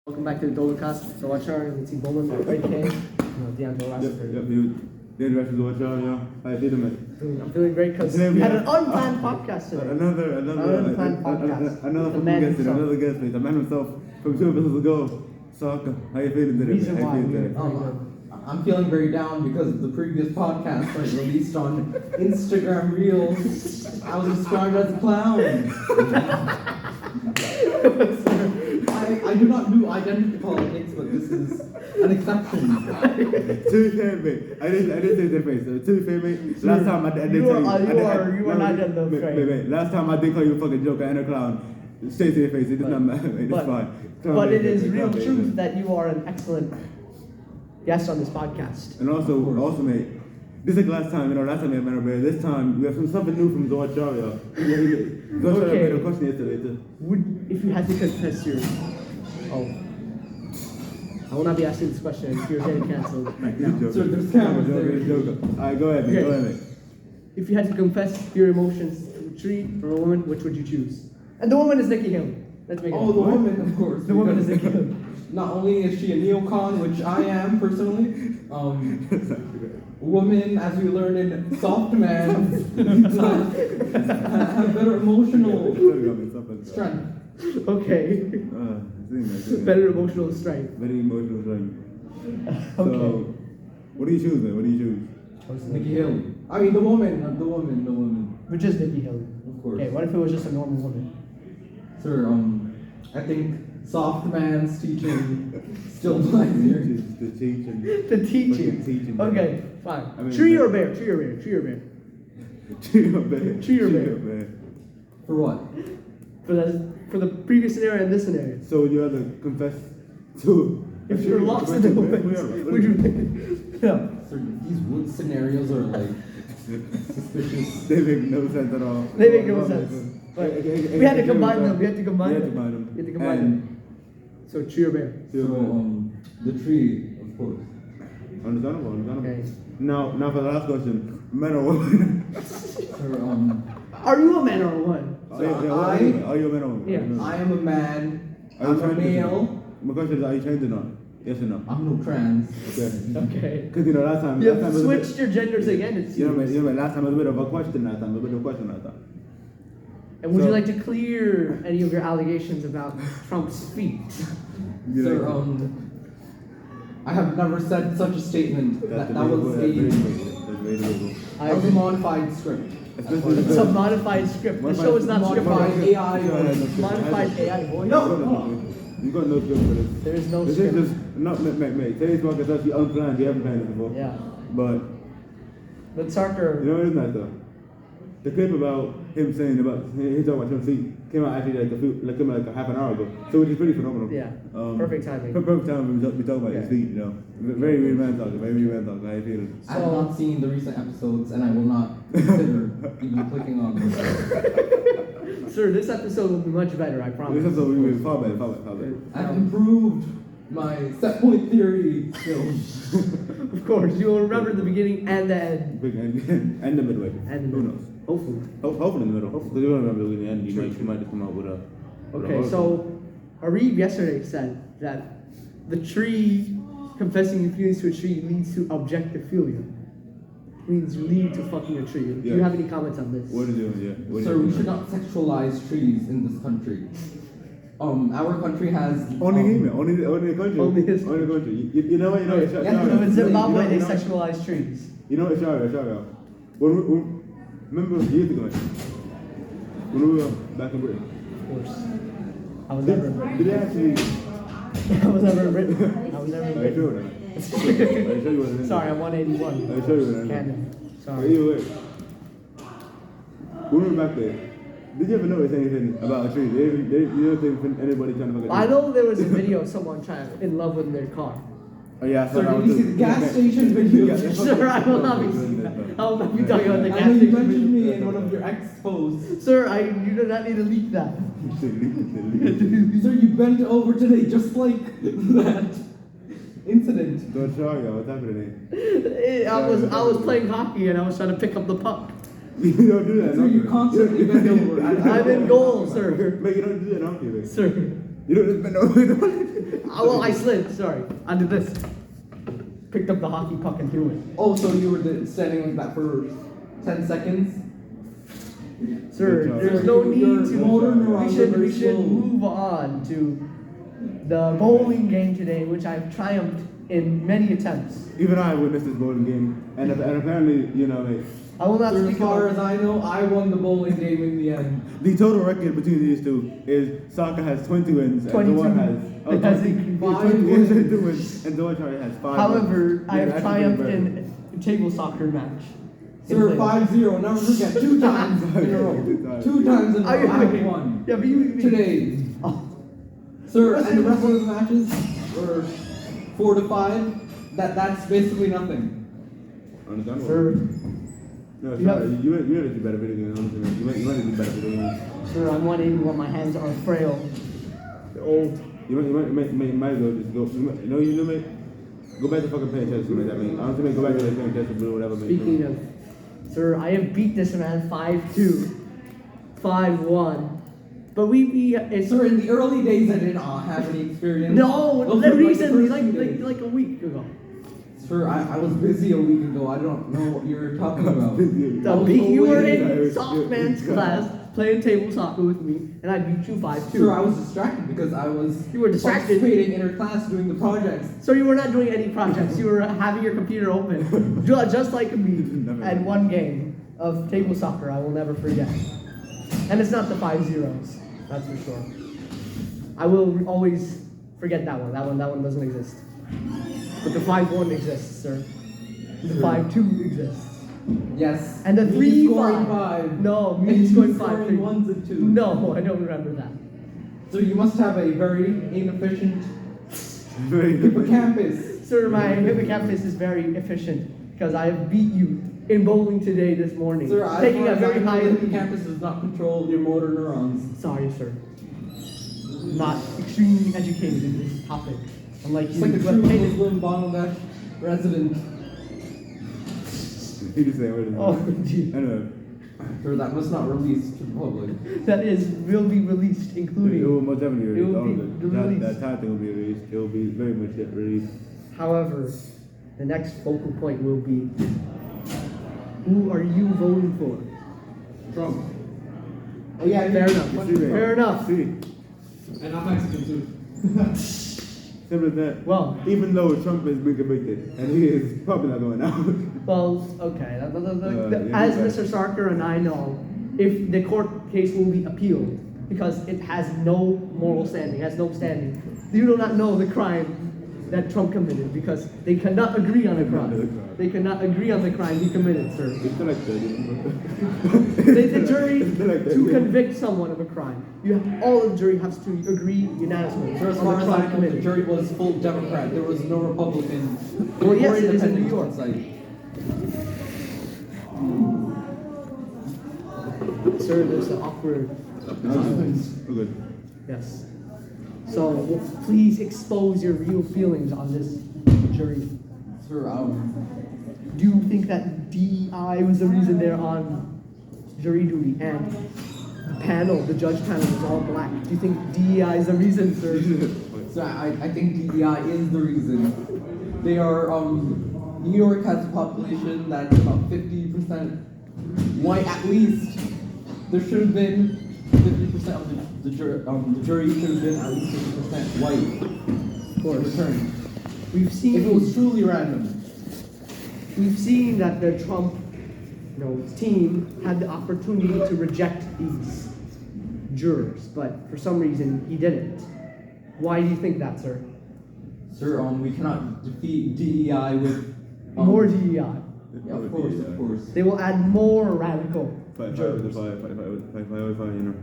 Welcome back to the Dolocast. Zawad and Team Bowman, Red King, D'Angelo Yep, dude. The rest is what y'all, How you feeling, man? I'm feeling great because we had an unplanned podcast today. Another guest, mate. The man himself from 2 episodes ago. Sarker, how you feeling today? Reason How why you feeling we're today? I'm feeling very down because the previous podcast was released on Instagram Reels. I was described as a clown. I do not do identity politics, but this is an exception. To be fair, mate, I didn't say that face. To be fair, mate, last time I did tell you. You are not getting those right. Mate, last time I did call you a fucking joker and a clown. Straight to your face, it does not matter, mate. It's fine. But it is real truth that you are an excellent guest on this podcast. And also, mate, this is the last time we had Man Bear. This time we have something new from Zawad. Zawad made a question yesterday too. If you had to confess your, I will not be asking this question if you're getting cancelled right now. So there's cameras there. Alright, go ahead, mate. Go ahead, mate. If you had to confess your emotions to a tree or a woman, which would you choose? And the woman is Nikki Hill. Let's make it. Oh, the woman, of course. The woman is Nikki Hill. Not only is she a neocon, which I am personally, women, as we learn in Soft Man, have better emotional strength. Okay. Better emotional strength. Very emotional strength. Okay. So, what do you choose, man? What do you choose? Nikki Hill. I mean, the woman. Which is Nikki Hill. Of course. Okay, what if it was just a normal woman? Sir, I think Soft Man's teaching still applies here. The teaching. The teaching. Okay, fine. I mean, tree or bear? Tree or bear? Tree or bear? Tree or bear? For what? For the previous scenario and this scenario. So would you rather confess to? If you're lost in the woods, would you? Yeah. Sir, these wood scenarios are like suspicious. They make no sense at all. They make no sense. But we had to combine them. We had to combine them. So tree or bear? So the tree, of course. Understandable. Okay. Now for the last question, man or woman? Sir, are you a man or a woman? Are you a man or woman? Yeah. I am a man. I'm a male. My question is, are you trans or not? Yes or no? I'm no trans. Okay. Because last time. You have switched your genders again. It seems. Last time was a bit of a question. And would you like to clear any of your allegations about Trump's feet? Sir, I have never said such a statement. That was a modified script. It's a modified script. The show is not modified AI. Modified AI voice. No. You got no script for this. There is no this script. This is just not mate. Today's podcast is actually unplanned. You haven't planned it before. Yeah. But Sarker. You know what it is nice though? The clip about him saying about he talking about Trump's feet came out actually like a half an hour ago. So which is pretty phenomenal. Yeah. Perfect timing. Perfect timing. We talk about his feet. Very man talk. Very man talk. How you feeling? I have not seen the recent episodes, and I will not consider even clicking on them. Sir, this episode will be much better. I promise. This episode will be far better. I've improved my set point theory skills. Of course, you will remember the beginning and the end. And the midway. And who knows? Hopefully in the middle. Hopefully you don't remember the beginning and the end. You might just come out with a. Okay, so Arif yesterday said that the tree confessing your feelings to a tree leads to objectophilia. Means you lead to fucking a tree. Do you have any comments on this? What is it? Sir, we should not sexualize trees in this country. Our country has only him, only the country. Only his country. You know what? In Zimbabwe they sexualize trees. You know what, Sharia? Remember years ago when we were back in Britain? Of course. I was never in Britain. Did they actually? I was never in Britain. I was never in Britain. Sorry, I'm 181. I show you that. Canon. Sorry. Either way, when we were back there, did you ever notice anything about a tree? You don't think anybody trying to fuck a tree? I know there was a video of someone trying in love with their car. Oh yeah, so did you see the gas station video? Sir, I will not be seeing that. I will not be talking about the gas station. You mentioned me in one of your posts. Sir, you do not need to leak that. Sir, you bent over today just like that incident. Don't show you what's happening. I was playing hockey and I was trying to pick up the puck. You don't do that. Sir, you constantly bend over. I'm in goal, sir. Mate, you don't do that, don't you? Sir. You don't even know. Oh, well, I slid. Sorry, I did this. Picked up the hockey puck and threw it. Oh, so you were standing like that for 10 seconds? Sir, Good job. there's no need Your to. motor neurons are very We should slow. move on to the bowling game today, which I've triumphed in many attempts. Even I witnessed this bowling game, and apparently, you know, like, I will not Sir, as speak far about. as I know, I won the bowling game in the end. the total record between these two is Sarker has 20 wins, 22. and Zawad has It has 20 increased. 20 wins, 22 wins, and Zawad has 5 However, wins. I Yeah, have that's triumphed pretty impressive. in a table soccer match. Sir, 5-0. Never forget, 2 times in a row. 2 times in a row. I won. Yeah, but you Today. Oh, Sir, and the rest of the matches were 4 to 5. That's basically nothing. Understandable. sir, No, You sorry, have- you might do better video games, honestly, man. You might do better video games. sir, I'm 181. My hands are frail. They're old. You might as well just go. You know, mate. Go back to fucking playing chess, mate. I mean, honestly, mate, go back to playing chess or whatever, mate. Speaking of, sir, I have beat this man 5-2, 5-1. But it's Sir, in the early days, I did not have any experience. no, Those were, recently, the first few days. like a week ago. Sir, I was busy a week ago. I don't know what you're talking about. The I was beat you were away. in soft man's class playing table soccer with me, and I beat you 5-2. Sir, I was distracted because I was You were distracted. participating in her class doing the projects. So you were not doing any projects. You were having your computer open, just like me. At one game of table soccer, I will never forget. And it's not the 5-0s, that's for sure. I will always forget that one. That one doesn't exist. But the 5-1 exists, sir. The 5-2 exists. Yes. And the Me scoring 3-5. 5. No, And me you scoring scoring 5-3. ones and twos. No, I don't remember that. So you must have a very inefficient Very hippocampus. Sir, my hippocampus is very efficient because I have beat you in bowling today this morning. Sir, I taking a very high the lead. hippocampus does not control your motor neurons. Sorry, sir. I'm not extremely educated in this topic. Unlike It's you, like a who true have paid it- Muslim Bangladesh resident. You just say what it is. Oh, gee. Anyway, Sir, that must not release to the public. That will be released, including. it will most definitely It will release. All be of it. released. That time thing will be released. It will be very much released. However, the next focal point will be: who are you voting for? Trump. Oh yeah, Fair enough. You see, mate? Fair enough. See, And I'm Mexican too. simple as that. Well, Even though Trump has been convicted, and he is probably not going out. Well, okay. Yeah, As okay. Mr. Sarker and I know, if the court case will be appealed because it has no moral standing, has no standing. You do not know the crime that Trump committed because they cannot agree on a crime. They cannot agree on the crime he committed, sir. It's still like The jury It's still like that. to convict someone of a crime, all the jury has to agree unanimously Sir, as on far the as I crime know, the committed. jury was full Democrat. There was no Republican. Well, yes, or it is in independent New York. on site. Sir, there's an awkward silence. Good. Yes. So please expose your real feelings on this jury. Sir, Do you think that DEI was the reason they're on jury duty and the panel, the judge panel, is all black? Do you think DEI is the reason, sir? So I think DEI is the reason. They are, New York has a population that's about 50% white at least. There should have been 50% of the jury should have been at least 50% white. Of course. Return. We've If it was seen truly random. that the Trump team had the opportunity to reject these jurors, but for some reason he didn't. Why do you think that, sir? Sir, we cannot defeat DEI with More DEI. Yeah, of course, of course. They will add more radical Fight jurors. with the fight, you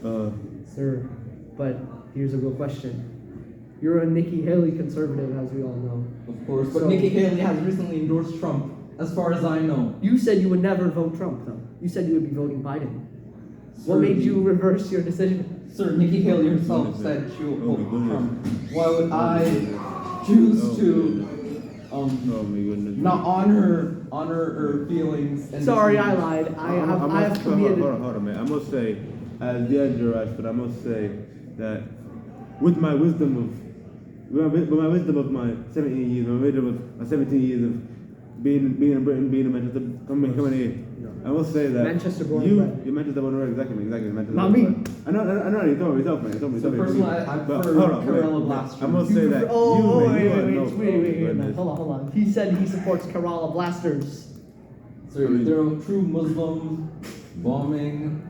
know. Sir, but here's a real question. You're a Nikki Haley conservative, as we all know. Of course. But So- Nikki Haley has recently endorsed Trump, as far as I know. You said you would never vote Trump, though. You said you would be voting Biden. What Sir, made you reverse your decision? Sir, Nikki Haley herself said she will Oh my vote goodness. Trump. Why would I choose to Oh my goodness. not honor her feelings? And Sorry, I lied. I have Hold committed. on, man. I must say, as the jurist, but I must say that with my wisdom of my 17 years, my wisdom of my 17 years of being in Britain, being in Manchester, coming here. I will say that Manchester born and you're bred. Manchester born and bred, exactly. Manchester Not born me. and bred. I know, you told me yourself, man. You told me. Personally, I But prefer hold on, Kerala wait. Blasters. I must say that Oh, you, man, wait, you are wait, no. wait. Hold on. He said he supports Kerala Blasters. So they're a true Muslim bombing.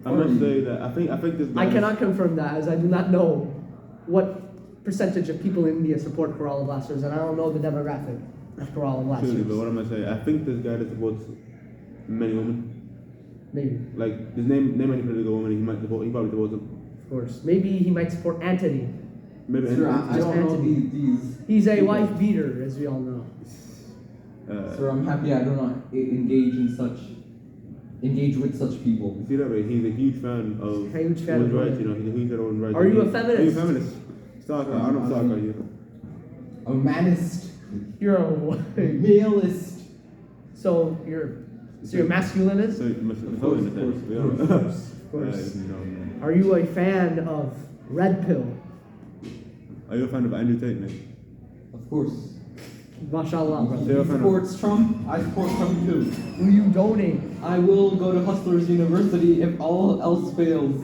I must say that I think this guy. I cannot confirm that as I do not know what percentage of people in India support Kerala Blasters, and I don't know the demographic of Kerala Blasters. Truly, but what am I saying? I think this guy that supports many women. Maybe, Like, his name any political woman, he probably supports them. of course. Maybe he might support Anthony. Maybe Sir, I Just don't know Anthony. these. He's a people. wife beater, as we all know. Sir, I'm happy I do not engage with such people. You see that, right? He's a huge fan of Huge fan women's of rights, women. He's a huge fan of women's rights. Are you a feminist? Are you a feminist? Sarker, I'm not Sarker, you. A manist, You're a maleist. so you're masculinist. So, you must Of know course, in of a course, sense. of We course, don't- of course. Of course. No. Are you a fan of Red Pill? Are you a fan of Andrew Tate, man? Of course. Mashallah, brother. So you're a He fan of- supports Trump. I support Trump too. Will you donate? I will go to Hustlers University if all else fails.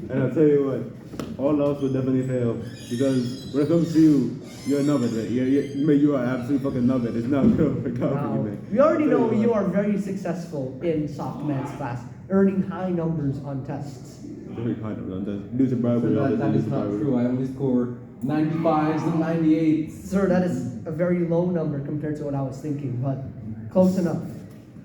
And I'll tell you what, all else will definitely fail. Because when it comes to you, you're a nubbin, man. You are absolute fucking nubbin. It's not good for Now, you, man. we already I'll tell know what. you are very successful in soft man's class, earning high numbers on tests. Very kind of them. Just do some So bribery. all this, that do is some not bribery. true. I only score 95s and 98s. Sir, that is a very low number compared to what I was thinking, but close enough.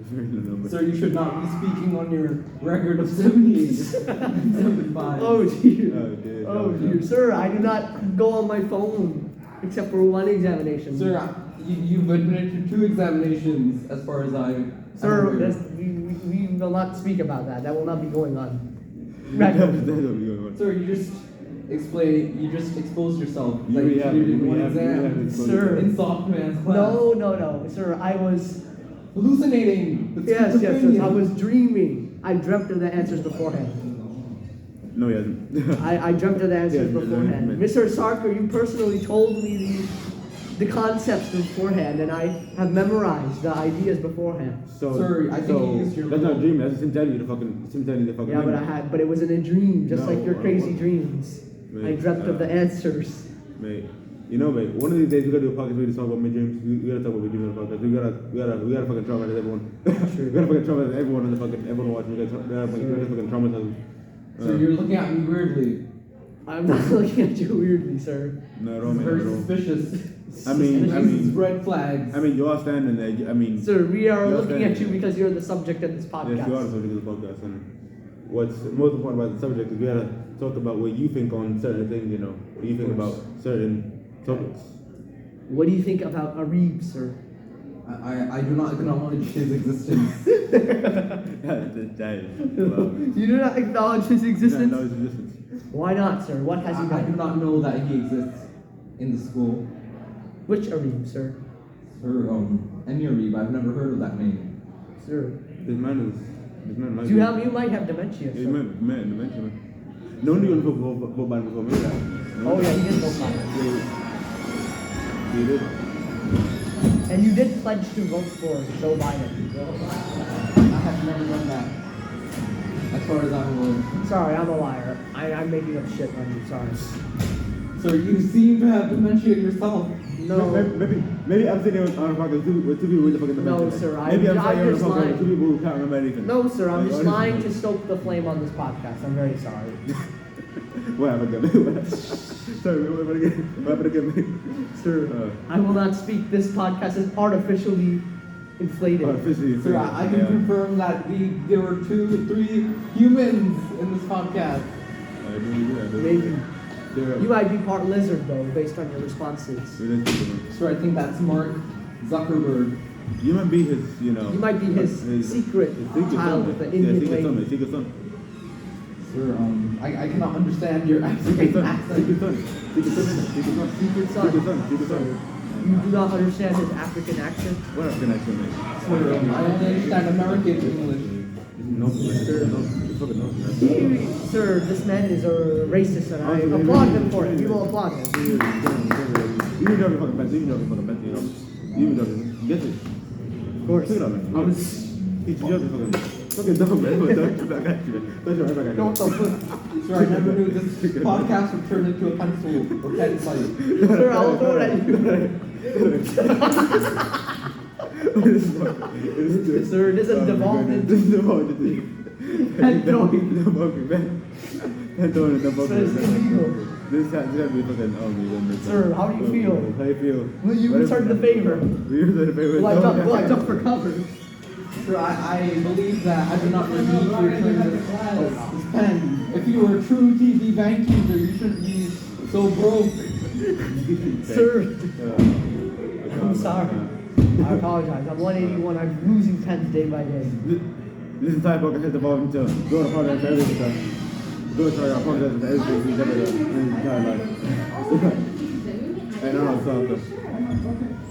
It's very low number. Sir, you should not be speaking on your record of 78 and 75. Oh dear. Oh, dear. Oh dear. Sir, I do not go on my phone except for one examination. Sir, you've admitted to 2 examinations as far as I am Sir, aware. we will not speak about that. That will not be going on. That's Record. what we're going on. Sir, you just exposed yourself. You Like really you have- did in you one really have exam. exposed Sir. yourself. In soft man's class. No. Sir, I was Hallucinating. The yes, schizophrenia. I was dreaming. I dreamt of the answers beforehand. No, he hasn't. I dreamt of the answers Yeah, beforehand. yeah. Mr. Sarker, you personally told me the concepts beforehand, and I have memorized the ideas beforehand. So, Sir, I think you used your that's not phone. dreaming. That's him telling you the fucking. Yeah, but it was in a dream, just No, like your I crazy wasn't. dreams. I Mate, dreamt of the answers. Mate, you know, mate. One of these days we gotta do a podcast where we just talk about my dreams. We gotta talk about my dreams on the podcast. We gotta fucking traumatize everyone. True. We gotta fucking traumatize everyone on the fucking everyone watching. We gotta fucking traumatize them. So you're looking at me weirdly. I'm not looking at you weirdly, sir. No, wrong, man. Very Wrong. suspicious. I mean, red flags. you are standing there. I mean, Sir, we are you're looking at you standing- because you're the subject of this podcast. Yes, you are the subject of the podcast, and what's most important about the subject is we gotta talk about what you think on certain things. You know, what you think about certain topics. What do you think about Arib, sir? I do not acknowledge his existence. Wow. You do not acknowledge his existence? No, his existence. Why not, sir? What has he I do done? not know that he exists in the school. Which Arib, sir? Or Enurib, I've never heard of that name. Sir. This man like. You might have dementia, Yeah, sir. man, dementia, man. No one even vote Biden before me. Oh yeah, he did vote Biden. He did. And you did pledge to vote for Joe Biden. I have never done that. As far as I'm aware. Sorry, I'm a liar. I'm making up shit on you, sorry. So you seem to have dementia yourself. No. Maybe I'm sitting on a podcast with two people with the fucking dementia. No, sir, Maybe I'm I'm sitting on a just podcast lying. with two people who can't remember anything. No, sir, I'm Like, just honestly. lying to stoke the flame on this podcast. I'm very sorry. What happened again? Sorry, what happened again? Sir, I will not speak. This podcast is artificially inflated. Officially. Sir, I can confirm that there were 3 humans in this podcast. I do. Maybe. There You might be part lizard, though, based on your responses. Sir, I think that's Mark Zuckerberg. You might be his, you know. You might be his secret child with the Indian lady. Secret son. Sir, I cannot understand your Secret son. accent. Secret son. Secret son. Secret son. Secret son. Secret son. Secret son. You do not understand his African accent? What African accent, man? Sir, I only understand American English. No, sir. No. fucking know. Sir, this man is a racist, and I applaud him for it. We will applaud him. You even know the fucking best. You even know the fucking best. You know. You even know the get it. Of course. Check it out, man. I was. He's just fucking dumb, man. Don't you back at you, man. Don't you right back at you. Don't the fuck. Sir, I never knew this podcast would turn into a pencil or pen fight. Sir, I'll throw it at you. Sir, this is devolved into. This is devolved into. Head throwing. Head throwing and devolved Sir, it's illegal. This has to be fucking. Oh my goodness. Sir, how do you feel? How do you feel? Will you return the favor? Will you return the favor? Will I duck for cover? Sir, I believe that I do not need to return this pen. If you were a true TV bank user, you shouldn't be so broke. Sir, I'm sorry. I apologize. I'm 181. I'm losing pens day by day. This entire book has evolved into going to apologize for everything. Going to apologize for everything he's ever done in his entire life. And Arnold Sarker.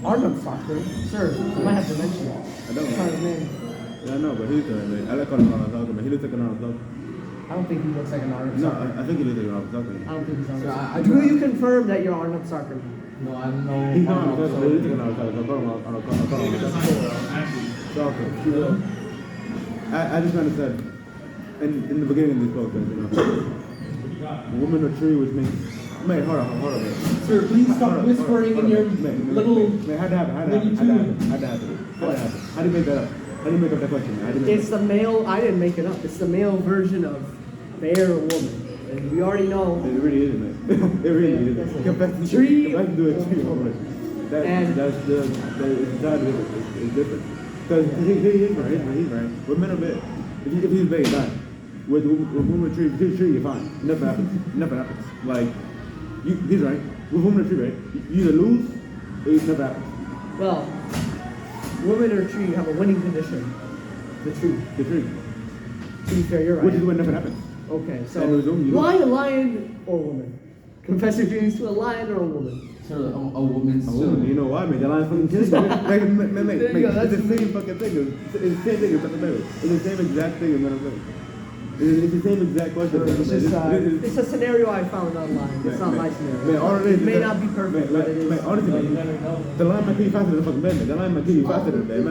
Arnold Sarker? Sir, I might have to mention it. I don't Sorry, know. man. Yeah, I know, but he's doing it. I like calling him Arnold Sarker, but he looks like an Arnold Sarker. I don't think he looks like an Arnold No, Sarker. I think he looks like an Arnold Sarker. I don't think he's Arnold Sir, Sarker. I Do you confirm that you're Arnold Sarker? No, I'm no. He's not Arnold Sarker, but he looks like an Arnold Sarker. So I call him Arnold Sarker. I just want to say, in the beginning of this podcast, you know, woman or tree, which means, mate, hold on, mate. Sir, please stop whispering in your little. Mate, how'd that happen? How'd that happen? How do you make that up? How do you make up that question, man? How do you make It's the male, I didn't make it up. It's the male version of bear or woman. And we already know. It really is, man. It really is. Tree. If I can do it, tree or woman. That's different. Because he is right, he's right. With men or bed. If he's bad, he's not. With woman or tree, if he's tree, you're fine. Never happens. Never happens. Like, he's right. With woman or tree, right? You either lose or it never happens. Well, woman or tree have a winning condition. The tree. The tree. To be fair, you're right. Which is what never happens. Okay, so And it was only- lion or woman? Confess your feelings to a lion or a woman? Sir, a woman's Oh, you know why, man? The line's fucking killing me. Mate, There you go, it's that's the same fucking thing. It's the same thing as Dr. Bailey. It's the same exact thing as what I'm saying. It's the same exact question. It's just it's a scenario I found online. It's not my scenario. Man, all it is It may is not be perfect, but it is. Man, honestly, man, the line might kill you faster than the fucking man. The line might kill you faster than that.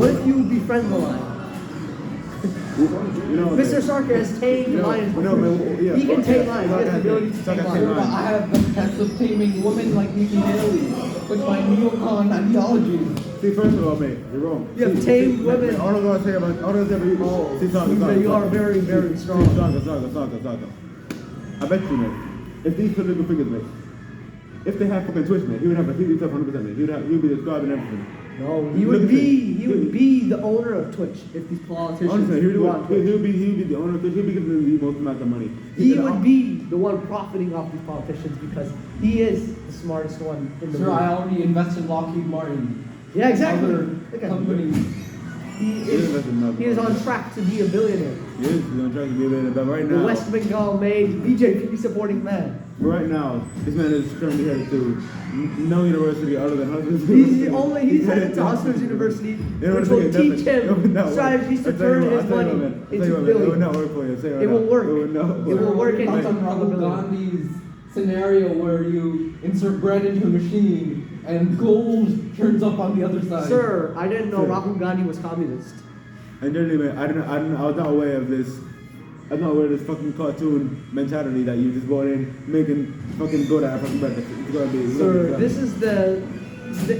What if you befriend the lion? You know, Mr. Sarker has tamed lions before. He can tame lions. He has the ability to tame Sir, lions. but I have the chance of taming women like Nikki Haley with my neocon ideology. See, first of all, mate, you're wrong. You have tamed women. All I'm gonna say about you. See, You are very, very strong. Sarker. I bet you, mate. If these political figures, mate, if they have fucking Twitch, mate, he would have a TV stuff 100%, mate. He'd be describing everything. No, he would be the owner of Twitch if these politicians Honestly, were on Twitch. he'll be the owner of Twitch. He'll be giving them the most amount of money. He would be the one profiting off these politicians because he is the smartest one in the Sir, world. I already invested in Lockheed Martin. Yeah, exactly. Other Look at him. companies. He is on track to be a billionaire. He is. He's on track to be a billionaire. But right The now, West Bengal made BJP supporting man. right now, this man is currently headed to no university other than Hustlers. He's headed to Hustlers University, which will teach him strategies to turn his money into It would billions. not work for you. It will work. It would not It will work. work in That's on Rahul probability. Gandhi's scenario where you insert bread into a machine and gold turns up on the other side. Sir, I didn't know Sir. Rahul Gandhi was communist. And generally, man, I was not aware of this. I'm not aware of this fucking cartoon mentality that you just brought in, making fucking good at fucking breakfast. It's gonna be. Sir, this is the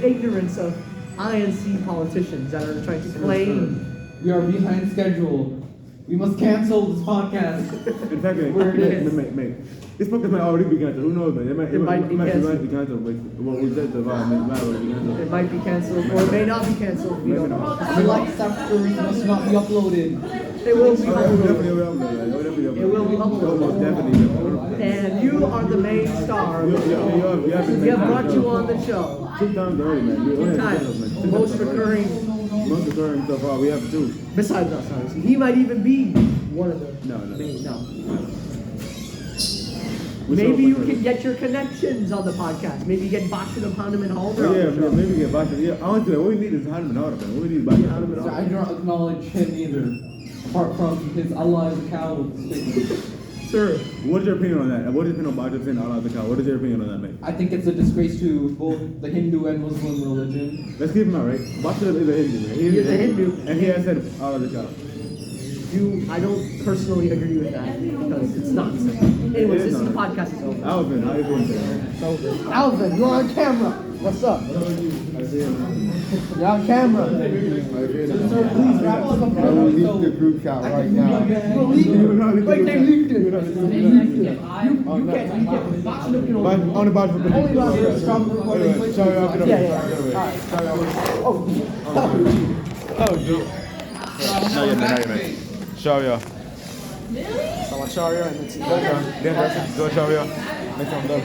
ignorance of INC politicians that are trying to claim. We are behind schedule. We must cancel this podcast. In fact, mate, this podcast might already be canceled. Who knows, man? It might be canceled. But what we said about it might already be canceled. It might be canceled or it may not be canceled. We don't know. Select chapters must not be uploaded. It will be Oh, uploaded. It will be uploaded. Almost definitely. And you are the main star. We have brought you on the show. 2 times already, man. 2 times. Most recurring. Most recurring so far. We have 2. Besides us, obviously. He might even be one of the No. main. No. Maybe you can get your connections on the podcast. Maybe get Boston upon him and Halder on Yeah, the show. maybe get Boston. Yeah, honestly, what we need is Hahnemann Halder, man. What we need is Boston. So I do not acknowledge him either. apart from his Allah's account statement. Sir, what is your opinion on that? What is your opinion on Bajra saying Allah is the cow? What is your opinion on that, mate? I think it's a disgrace to both the Hindu and Muslim religion. Let's keep him out, right? Bajra is a Hindu, man. He is a Hindu. And he has said Allah is the cow. I don't personally agree with that because it's nonsense. Anyways, this podcast is over. Alvin, how you doing today? Alvin, you're on camera. What's up? You're on camera. Sir, please wrap us up. I will leave the group chat right now. Wait, they leaked it. You can't. Box looking over. On the bottom of the Only Box. Stop recording. Sorry, I'll get up. Yeah. Oh, dude. Not yet, mate. Sharia. Sharia and it's Go, Sharia. Next time, go,